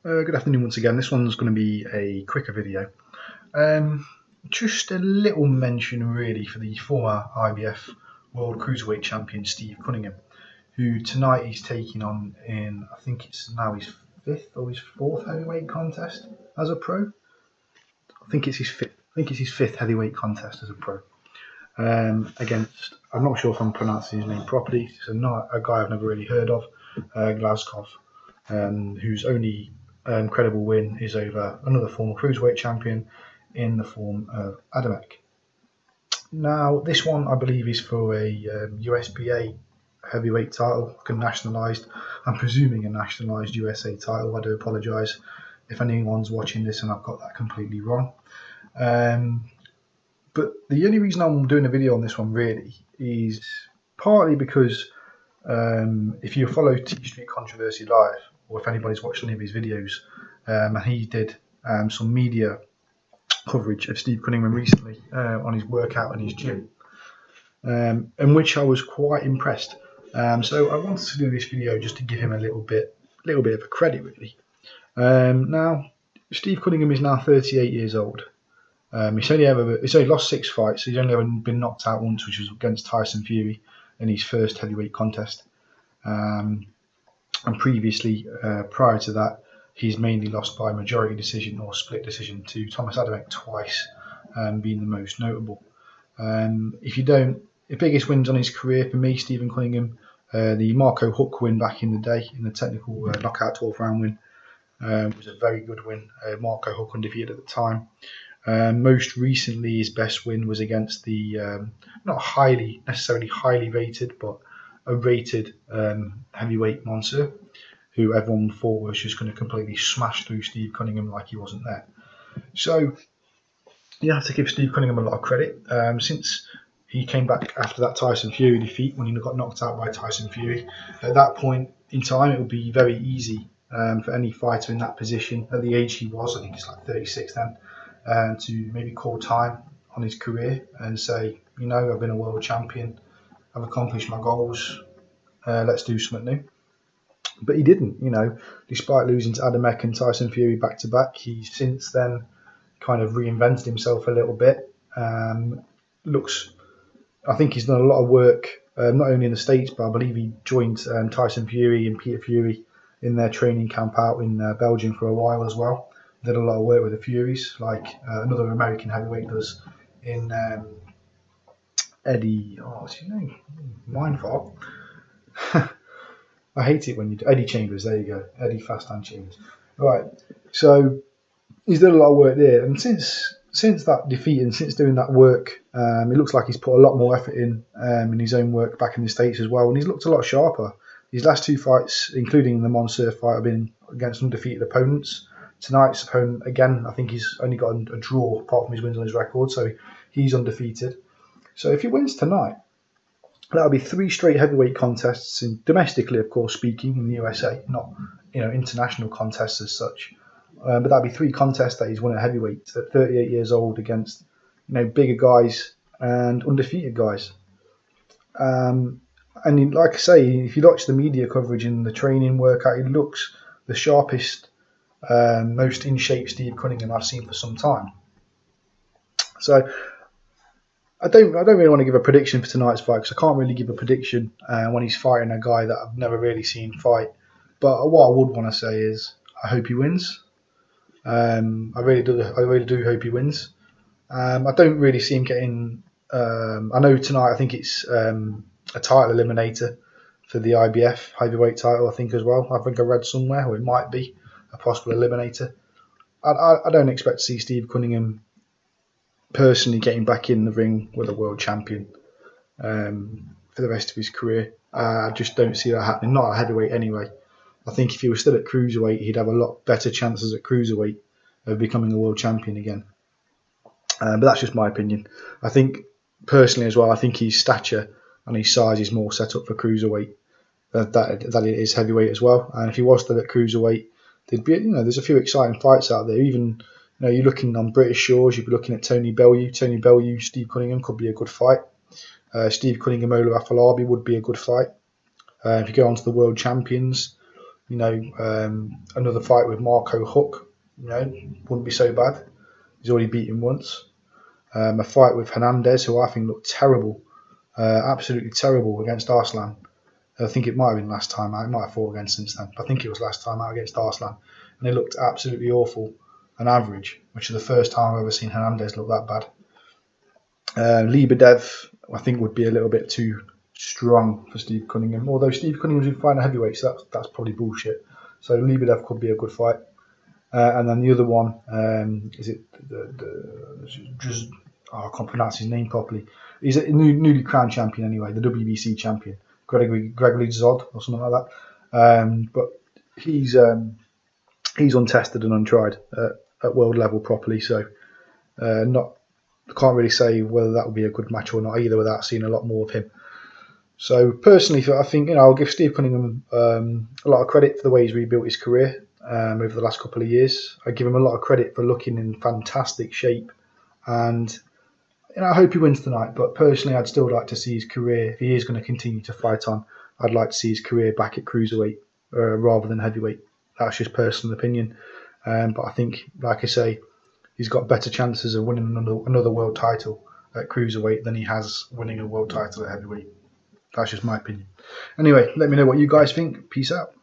Good afternoon once again. This one's going to be a quicker video. Just a little mention really for the former IBF World Cruiserweight Champion Steve Cunningham, who tonight he's taking on in, I think it's now his fifth or his fourth heavyweight contest as a pro. I think it's his fifth heavyweight contest as a pro. Against, I'm not sure if I'm pronouncing his name properly, so not a guy I've never really heard of, Glasgow, whose only credible win is over another former cruiserweight champion in the form of Adamek. Now, this one I believe is for a USBA heavyweight title, like a nationalised, I'm presuming a nationalised USA title. I do apologise if anyone's watching this and I've got that completely wrong. But the only reason I'm doing a video on this one really is partly because if you follow T Street Controversy Live, or if anybody's watched any of his videos, and he did some media coverage of Steve Cunningham recently on his workout in his gym, in which I was quite impressed. So I wanted to do this video just to give him a little bit of a credit really. Now, Steve Cunningham is now 38 years old. He's only lost 6 fights. He's only ever been knocked out once, which was against Tyson Fury in his first heavyweight contest. And previously, prior to that, he's mainly lost by majority decision or split decision to Thomas Adamek twice, being the most notable. The biggest wins on his career for me, Stephen Cunningham, the Marco Huck win back in the day in the technical knockout 12th round win was a very good win. Marco Huck undefeated at the time. Most recently, his best win was against the not necessarily highly rated, but a rated heavyweight Monsieur, who everyone thought was just going to completely smash through Steve Cunningham like he wasn't there. So you have to give Steve Cunningham a lot of credit. Since he came back after that Tyson Fury defeat, when he got knocked out by Tyson Fury, at that point in time it would be very easy for any fighter in that position, at the age he was, I think he's like 36 then, to maybe call time on his career and say, you know, I've been a world champion, I've accomplished my goals, let's do something new. But he didn't, you know, despite losing to Adamek and Tyson Fury back to back. He's since then kind of reinvented himself a little bit. I think he's done a lot of work, not only in the States, but I believe he joined Tyson Fury and Peter Fury in their training camp out in Belgium for a while as well. Did a lot of work with the Furies, like another American heavyweight does in Eddie. Oh, what's his name? Mind fault. I hate it when you do Eddie Chambers. There you go, Eddie Fast Hand Chambers. Right. So he's done a lot of work there, and since that defeat and since doing that work, it looks like he's put a lot more effort in his own work back in the States as well, and he's looked a lot sharper. His last 2 fights, including the Monsieur fight, have been against undefeated opponents. Tonight's opponent, again, I think he's only got a draw apart from his wins on his record, so he's undefeated. So if he wins tonight, that'll be 3 straight heavyweight contests, domestically, of course, speaking, in the USA, not international contests as such. But that'll be 3 contests that he's won at heavyweight at 38 years old against bigger guys and undefeated guys. And like I say, if you watch the media coverage and the training workout, he looks the sharpest, most in shape Steve Cunningham I've seen for some time. So I don't really want to give a prediction for tonight's fight, because I can't really give a prediction when he's fighting a guy that I've never really seen fight. But what I would want to say is I hope he wins. I really do hope he wins. I don't really see him getting. I know tonight I think it's a title eliminator for the IBF heavyweight title, I think, as well. I think I read somewhere, or it might be a possible eliminator. I don't expect to see Steve Cunningham personally getting back in the ring with a world champion for the rest of his career. I just don't see that happening, not at heavyweight anyway. I think if he was still at cruiserweight, he'd have a lot better chances at cruiserweight of becoming a world champion again. But that's just my opinion. I think, personally as well, I think his stature and his size is more set up for cruiserweight that it is heavyweight as well. And if he was still at cruiserweight, there's a few exciting fights out there. Even you're looking on British shores, you'd be looking at Tony Bellew, Steve Cunningham could be a good fight. Steve Cunningham, Ola Afolabi would be a good fight. If you go on to the world champions, You know, another fight with Marco Huck, you know, wouldn't be so bad. He's already beat him once. A fight with Hernandez, who I think looked terrible, absolutely terrible against Arslan. I think it might have been last time out. It might have fought again since then. I think it was last time out against Arslan. And he looked absolutely awful and average, which is the first time I've ever seen Hernandez look that bad. Lebedev, I think, would be a little bit too strong for Steve Cunningham. Although Steve Cunningham's been fighting a heavyweight, so that's probably bullshit. So Lebedev could be a good fight. And then the other one, is it I can't pronounce his name properly. He's a newly crowned champion anyway, the WBC champion, Gregory Zod or something like that. But he's untested and untried at world level properly, so I can't really say whether that would be a good match or not either without seeing a lot more of him. So personally, I think I'll give Steve Cunningham a lot of credit for the way he's rebuilt his career over the last couple of years. I give him a lot of credit for looking in fantastic shape, and I hope he wins tonight. But personally, I'd still like to see his career, if he is going to continue to fight on, I'd like to see his career back at cruiserweight rather than heavyweight. That's just personal opinion. But I think, like I say, he's got better chances of winning another world title at cruiserweight than he has winning a world title at heavyweight. That's just my opinion. Anyway, let me know what you guys think. Peace out.